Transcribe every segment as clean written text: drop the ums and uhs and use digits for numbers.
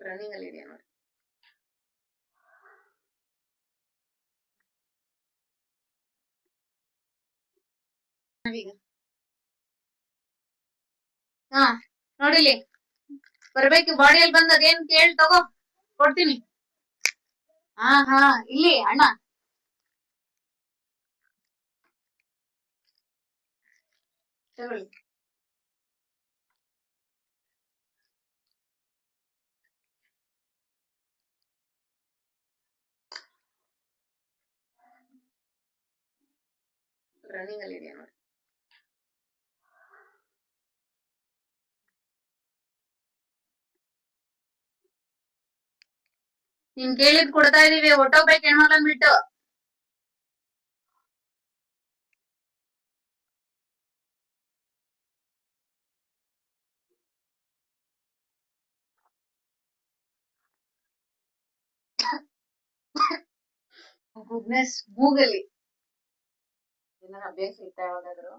Running ಅಲ್ಲಿ ಇದೆಯಾ ನೋಡಿ. ಈಗ ಹಾ ನೋಡಿಲಿ ಬರ್ಬೇಕು, ಬಾಡಿಯಲ್ಲಿ ಬಂದ್ ಅದೇನ್ ಕೇಳಿ ತಗೋ, ಕೊಡ್ತೀನಿ. ಹಾ ಹಾ ಇಲ್ಲಿ ಅಣ್ಣ ತಗೊಳ್ಳಿ. ರನ್ನಿಂಗ್ ಅಲ್ಲಿ ಇದೆಯಾ ನೋಡಿ. ನೀನ್ ಕೇಳಿದ್ ಕೊಡ್ತಾ ಇದೀವಿ, ಹೊಟ್ಟೋಗ್ಬೇಕು ಹೆಣ್ಮಕ್ಳನ್ ಬಿಟ್ಟು. ಗುಡ್ನೆಸ್ ಮೂಗಲ್ಲಿ ಏನಾರ ಅಭ್ಯಾಸ ಇತ್ತ ಯಾವಾಗಾದ್ರು?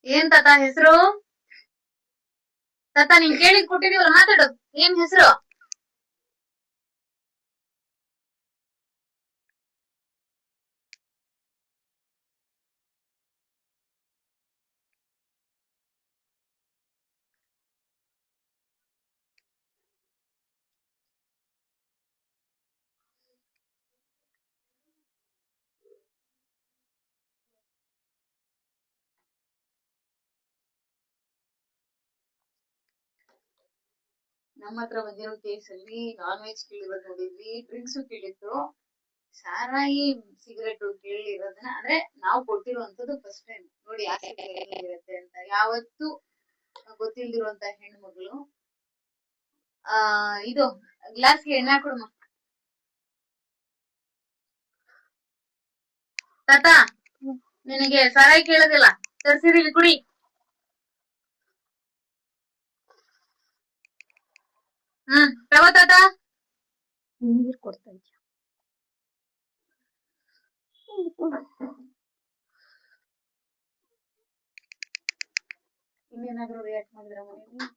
ಏನ್ ತಾತ ಹೆಸರು? ತಾತ ನೀನ್ ಕೇಳಿದ್ ಕೊಟ್ಟಿದೀವಲ್ಲ, ಮಾತಾಡು. ಏನ್ ಹೆಸರು? ನಮ್ಮ ಹತ್ರ ಬಂದಿರೋ ಕೇಸಲ್ಲಿ ನಾನ್ ವೆಜ್ ಕೇಳಿರೋದು ನೋಡಿದ್ವಿ, ಡ್ರಿಂಕ್ಸ್ ಕೇಳಿದ್ರು, ಸಾರಾಯಿ ಸಿಗರೇಟ್ ಕೇಳಿರೋದನ್ನ ಅಂದ್ರೆ ನಾವು ಕೊಟ್ಟಿರುವಂತದ್ದು ಫಸ್ಟ್ ಟೈಮ್ ನೋಡಿ. ಇರುತ್ತೆ ಅಂತ ಯಾವತ್ತು ಗೊತ್ತಿಲ್ದಿರುವಂತ ಹೆಣ್ಮಗಳು. ಇದು ಗ್ಲಾಸ್ಗೆ ಎಣ್ಣೆ ಹಾಕೊಡಮ್ಮ. ತಾತ ನಿನಗೆ ಸಾರಾಯಿ ಕೇಳೋದಿಲ್ಲ, ತರ್ಸಿದೀವಿ ಕುಡಿ. ತಗೋ ತಾತ. ನೀರ್ ಕೊಡ್ತಾ ಇದ್ಯಾ? ಇನ್ನೇನಾದ್ರೂ ರಿಯಾಕ್ಟ್ ಮಾಡಿದ್ರ ಮನೇಲಿ?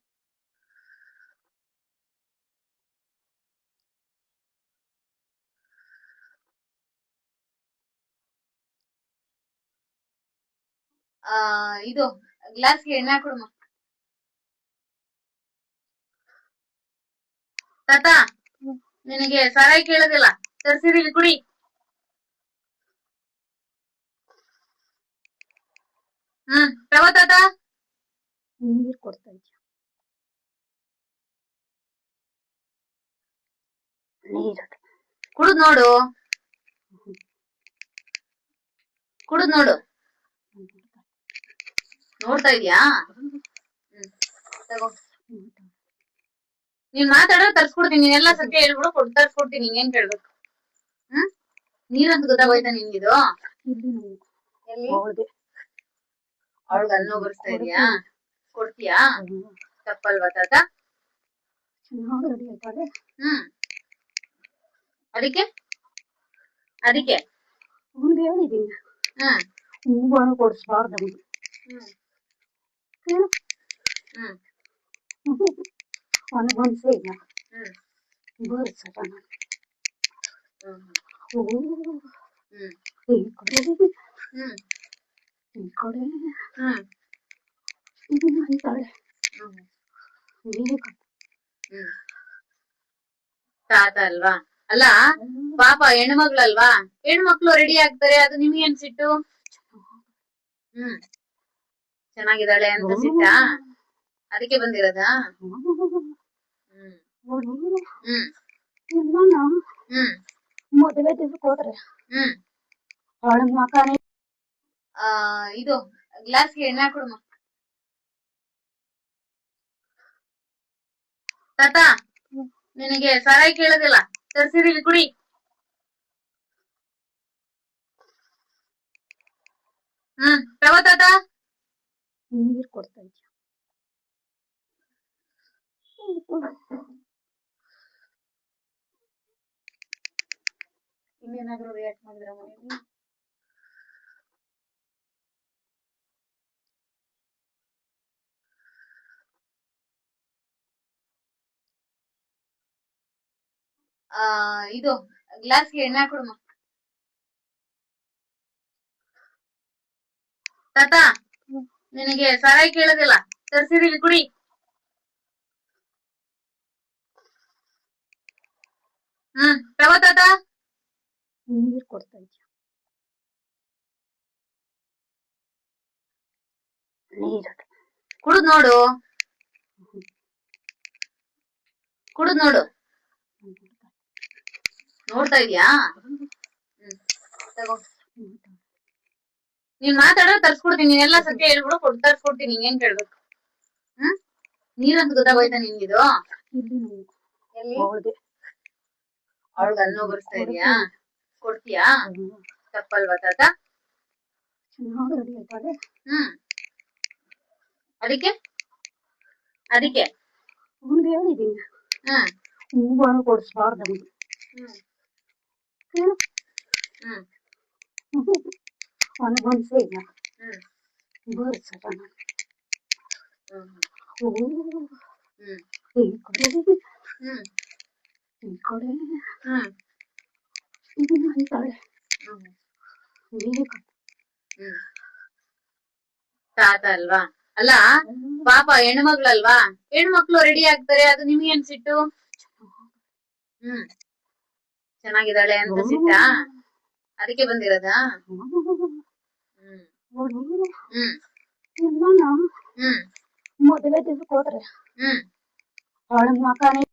ಇದು ಗ್ಲಾಸ್ಗೆ ಎಣ್ಣೆ ಹಾಕೊಡಮ್ಮ. ತಾತ ನಿನಗೆ ಸಾರಾಯಿ ಕೇಳೋದಿಲ್ಲ, ತರ್ಸಿದೀವಿ ಕುಡಿ. ತಗೋ ತಾತ. ನೀರ್ ಕೊಡ್ತಾ ಇದ್ಯಾ? ನೀರು ಕುಡಿದ್ ನೋಡು, ಕುಡಿದ್ ನೋಡು. ನೋಡ್ತಾ ಇದ್ಯಾ? ತಗೋ. ನೀನ್ ಮಾತಾಡೋ ತರ್ಸ್ಕೊಡ್ತೀನಿ, ನೀನೆಲ್ಲಾ ಸತ್ಯ ಹೇಳ್ಬಿಡು, ತರ್ಸ್ಕೊಡ್ತೀನಿ. ಏನ್ ಕೇಳ್ಬೇಕು? ನೀರಂತ ಗೊತ್ತಾಗೋಯ್ತಾ ನಿನ್ಗಿದು? ಎಲ್ಲಿ ಅವಳಿಗೆ ಅಲ್ಲೋ ಬರ್ಸ್ತಾ ಇದೀಯಾ? ಕೊಡ್ತೀಯಾ? ತಪ್ಪಲ್ವಾ ತಾತ? ಅದಕ್ಕೆ ಅದಕ್ಕೆ ಹೇಳಿದೀನಿ, ಹೂವನ್ನು ಕೊಡಿಸ್ಬಾರ್ದು. ಅವನಿಗೊಂದ್ಸೆ ಇಲ್ಲ ಬರ್ಸಟ ಈ ಕಡೆ ಈ ಕಡೆ ಅಂತಾಳೆ. ತಾತ ಅಲ್ವಾ? ಅಲ್ಲ ಪಾಪ ಹೆಣ್ಮಗ್ಳಲ್ವಾ, ಹೆಣ್ಮಕ್ಳು ರೆಡಿ ಆಗ್ತಾರೆ, ಅದು ನಿಮ್ಗೇನ್ ಸಿಟ್ಟು? ಚೆನ್ನಾಗಿದ್ದಾಳೆ ಅಂತ ಸಿಟ್ಟಾ? ಅದಕ್ಕೆ ಬಂದಿರೋದಾ? ಮದುವೆ ದಿವಸಕ್ಕೆ ಹೋದ್ರೆ ಅವಳ ಮಕಾನೆ. ಇದು ಗ್ಲಾಸ್ಗೆ ಎಣ್ಣೆ ಹಾಕೊಡಮ್ಮ. ತಾತ ನಿನಗೆ ಸಾರಾಯಿ ಕೇಳೋದಿಲ್ಲ, ತರ್ಸಿದೀವಿ ಕುಡಿ. ತಗೋ ತಾತ. ನೀರ್ ಕೊಡ್ತಾ ಇದ್ಯಾ? ಇನ್ನೇನಾದ್ರೂ ರಿಯಾಕ್ಟ್ ಮಾಡಿದ್ರ ಮನೇಲಿ? ಇದು ಗ್ಲಾಸ್ಗೆ ಎಣ್ಣೆ ಹಾಕೊಡಮ್ಮ ತಾತ. ನಿನಗೆ ಸಾರಾಯಿ ಕೇಳೋದಿಲ್ಲ, ತರ್ಸಿದೀವಿ ಕುಡಿ. ತಗೋ ತಾತ. ನೀರ್ ಕೊಡ್ತಾ ಇದ್ಯಾ? ನೀರ್ ಕುಡಿದ್ ನೋಡು, ಕುಡಿದ್ ನೋಡು. ನೋಡ್ತಾ ಇದ್ಯಾ? ತಗೋ. ನೀನ್ ಮಾತಾಡೋ ತರ್ಸ್ಕೊಡ್ತೀನಿ, ನೀನೆಲ್ಲಾ ಸತ್ಯ ಹೇಳ್ಬಿಡು, ತರ್ಸ್ಕೊಡ್ತೀನಿ. ನಿಂಗೇನ್ ಕೇಳ್ಬೇಕು? ನೀರಂತ ಗೊತ್ತಾಗೋಯ್ತಾ ನಿನ್ಗಿದು? ಎಲ್ಲಿ? ಅವಳಿಗೆ ಅಲ್ಲಿ ಬರ್ಸ್ತಾ ಇದೀಯಾ? ಕೊಡ್ತೀಯಾ? ತಪ್ಪಲ್ವಾ ತಾತ? ಅದಕ್ಕೆ ಅದಕ್ಕೆ ಅವ್ನಿಗೆ ಹೇಳಿದೀನಿ ಹೂವನ್ನು ಕೊಡಿಸ್ಬಾರ್ದು. ಅವನಿಗೊಂದ್ಸೆ ಇಲ್ಲ ಬರ್ಸಟ ಈ ಕಡೆ ಈ ಕಡೆ ಅಂತಾಳೆ. ತಾತ ಅಲ್ವಾ? ಅಲ್ಲ ಪಾಪ ಹೆಣ್ಮಕ್ಳಲ್ವಾ, ಹೆಣ್ಮಕ್ಳು ರೆಡಿ ಆಗ್ತಾರೆ, ಅದು ನಿಮ್ಗೇನ್ ಸಿಟ್ಟು? ಚೆನ್ನಾಗಿದ್ದಾಳೆ ಅಂತ ಸಿಟ್ಟ? ಅದಕ್ಕೆ ಬಂದಿರೋದಾ? ಮದುವೆ ದಿವಸಕ್ಕೆ ಹೋದ್ರೆ ಅವಳ ಮಕಾನೆ